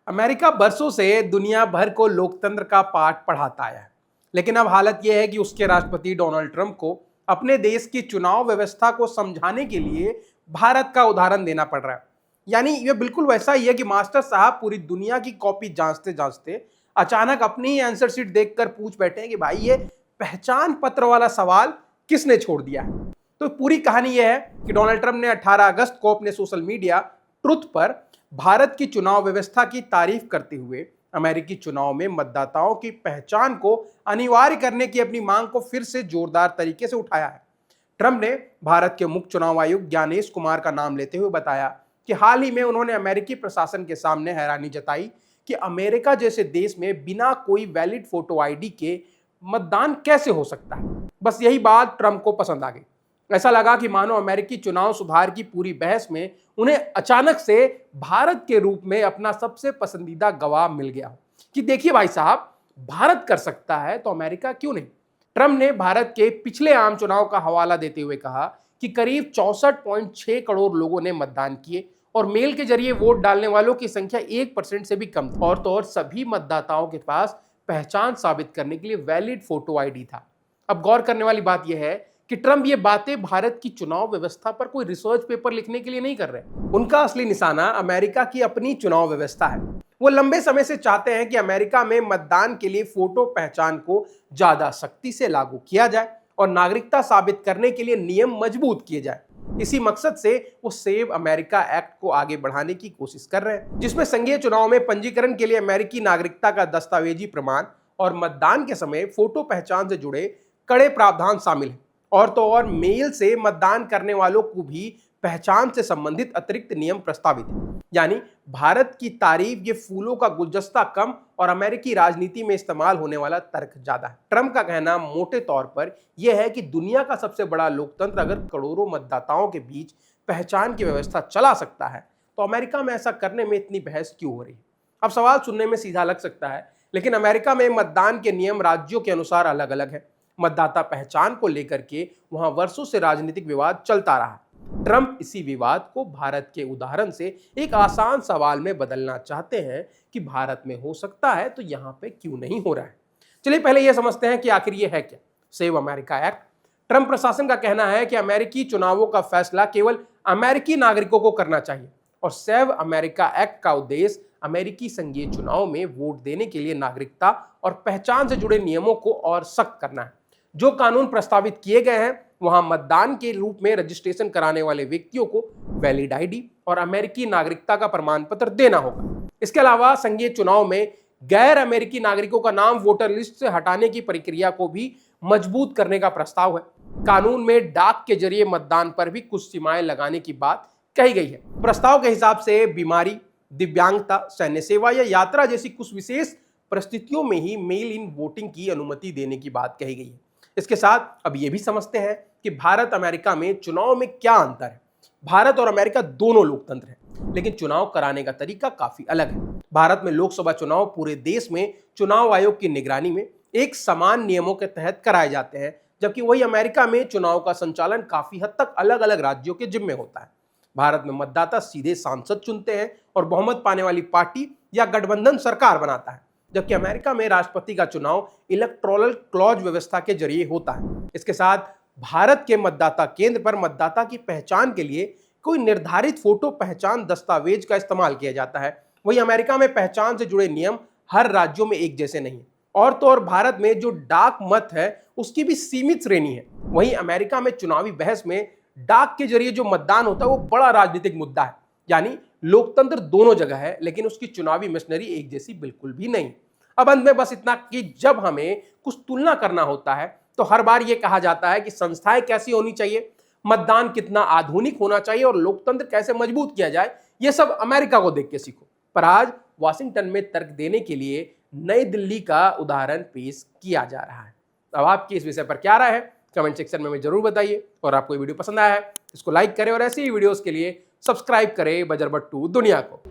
America बरसों से दुनिया भर को लोकतंत्र का पाठ पढ़ाता आया है। लेकिन अब हालत यह है कि उसके राष्ट्रपति डोनाल्ड ट्रंप को अपने देश की चुनाव व्यवस्था को समझाने के लिए भारत का उदाहरण देना पड़ रहा है। यानी यह बिल्कुल वैसा ही है कि मास्टर साहब पूरी दुनिया की कॉपी जांचते जांचते अचानक अपनी ही आंसर शीट देखकर पूछ बैठे हैं कि भाई ये पहचान पत्र वाला सवाल किसने छोड़ दिया है। तो पूरी कहानी यह है कि डोनाल्ड ट्रंप ने 18 अगस्त को अपने सोशल मीडिया ट्रुथ पर भारत की चुनाव व्यवस्था की तारीफ करते हुए अमेरिकी चुनाव में मतदाताओं की पहचान को अनिवार्य करने की अपनी मांग को फिर से जोरदार तरीके से उठाया है। ट्रंप ने भारत के मुख्य चुनाव आयुक्त ज्ञानेश कुमार का नाम लेते हुए बताया कि हाल ही में उन्होंने अमेरिकी प्रशासन के सामने हैरानी जताई कि अमेरिका जैसे देश में बिना कोई वैलिड फोटो आईडी के मतदान कैसे हो सकता है। बस यही बात ट्रंप को पसंद आ गई। ऐसा लगा कि मानो अमेरिकी चुनाव सुधार की पूरी बहस में उन्हें अचानक से भारत के रूप में अपना सबसे पसंदीदा गवाह मिल गया कि देखिए भाई साहब, भारत कर सकता है तो अमेरिका क्यों नहीं। ट्रंप ने भारत के पिछले आम चुनाव का हवाला देते हुए कहा कि करीब 64.6 करोड़ लोगों ने मतदान किए और मेल के जरिए वोट डालने वालों की संख्या 1% से भी कम थी। और तो और सभी मतदाताओं के पास पहचान साबित करने के लिए वैलिड फोटो आईडी था। अब गौर करने वाली बात यह है कि ट्रंप ये बातें भारत की चुनाव व्यवस्था पर कोई रिसर्च पेपर लिखने के लिए नहीं कर रहे। उनका असली निशाना अमेरिका की अपनी चुनाव व्यवस्था है। वो लंबे समय से चाहते हैं कि अमेरिका में मतदान के लिए फोटो पहचान को ज्यादा सख्ती से लागू किया जाए और नागरिकता साबित करने के लिए नियम मजबूत किए जाए। इसी मकसद से वो सेव अमेरिका एक्ट को आगे बढ़ाने की कोशिश कर रहे हैं, जिसमें संघीय चुनाव में पंजीकरण के लिए अमेरिकी नागरिकता का दस्तावेजी प्रमाण और मतदान के समय फोटो पहचान से जुड़े कड़े प्रावधान शामिल हैं। और तो और मेल से मतदान करने वालों को भी पहचान से संबंधित अतिरिक्त नियम प्रस्तावित है। यानी भारत की तारीफ ये फूलों का गुलदस्ता कम और अमेरिकी राजनीति में इस्तेमाल होने वाला तर्क ज्यादा है। ट्रंप का कहना मोटे तौर पर यह है कि दुनिया का सबसे बड़ा लोकतंत्र अगर करोड़ों मतदाताओं के बीच पहचान की व्यवस्था चला सकता है तो अमेरिका में ऐसा करने में इतनी बहस क्यों हो रही है। अब सवाल सुनने में सीधा लग सकता है, लेकिन अमेरिका में मतदान के नियम राज्यों के अनुसार अलग अलग है। मतदाता पहचान को लेकर के वहां वर्षों से राजनीतिक विवाद चलता रहा। ट्रंप इसी विवाद को भारत के उदाहरण से एक आसान सवाल में बदलना चाहते हैं कि भारत में हो सकता है तो यहां पे क्यों नहीं हो रहा है। चलिए पहले यह समझते हैं कि आखिर यह है क्या सेव अमेरिका एक्ट। ट्रंप प्रशासन का कहना है कि अमेरिकी चुनावों का फैसला केवल अमेरिकी नागरिकों को करना चाहिए और सेव अमेरिका एक्ट का उद्देश्य अमेरिकी संघीय चुनाव में वोट देने के लिए नागरिकता और पहचान से जुड़े नियमों को और सख्त करना है। जो कानून प्रस्तावित किए गए हैं वहां मतदान के रूप में रजिस्ट्रेशन कराने वाले व्यक्तियों को वैलिड आईडी और अमेरिकी नागरिकता का प्रमाण पत्र देना होगा। इसके अलावा संघीय चुनाव में गैर अमेरिकी नागरिकों का नाम वोटर लिस्ट से हटाने की प्रक्रिया को भी मजबूत करने का प्रस्ताव है। कानून में डाक के जरिए मतदान पर भी कुछ सीमाएं लगाने की बात कही गई है। प्रस्ताव के हिसाब से बीमारी, दिव्यांगता, सैन्य सेवा या यात्रा जैसी कुछ विशेष परिस्थितियों में ही मेल इन वोटिंग की अनुमति देने की बात कही गई है। इसके साथ अब ये भी समझते हैं कि भारत अमेरिका में चुनाव में क्या अंतर है। भारत और अमेरिका दोनों लोकतंत्र हैं, लेकिन चुनाव कराने का तरीका काफी अलग है। भारत में लोकसभा चुनाव पूरे देश में चुनाव आयोग की निगरानी में एक समान नियमों के तहत कराए जाते हैं, जबकि वही अमेरिका में चुनाव का संचालन काफी हद तक अलग अलग राज्यों के जिम्मे होता है। भारत में मतदाता सीधे सांसद चुनते हैं और बहुमत पाने वाली पार्टी या गठबंधन सरकार बनाता है, जबकि अमेरिका में राष्ट्रपति का चुनाव इलेक्टोरल क्लॉज व्यवस्था के जरिए होता है। इसके साथ भारत के मतदाता केंद्र पर मतदाता की पहचान के लिए कोई निर्धारित फोटो पहचान दस्तावेज का इस्तेमाल किया जाता है। वहीं अमेरिका में पहचान से जुड़े नियम हर राज्यों में एक जैसे नहीं। और तो और भारत में जो डाक मत है उसकी भी सीमित श्रेणी है। वहीं अमेरिका में चुनावी बहस में डाक के जरिए जो मतदान होता है वो बड़ा राजनीतिक मुद्दा है। यानी लोकतंत्र दोनों जगह है, लेकिन उसकी चुनावी मशीनरी एक जैसी बिल्कुल भी नहीं। अब अंत में बस इतना कि जब हमें कुछ तुलना करना होता है तो हर बार यह कहा जाता है कि संस्थाएं कैसी होनी चाहिए, मतदान कितना आधुनिक होना चाहिए और लोकतंत्र कैसे मजबूत किया जाए, यह सब अमेरिका को देख के सीखो। पर आज वाशिंगटन में तर्क देने के लिए नई दिल्ली का उदाहरण पेश किया जा रहा है। अब आपकी इस विषय पर क्या राय है कमेंट सेक्शन में जरूर बताइए। और आपको ये वीडियो पसंद आया है इसको लाइक करें और ऐसी ही वीडियोस के लिए सब्सक्राइब करें बजरबट्टू दुनिया को।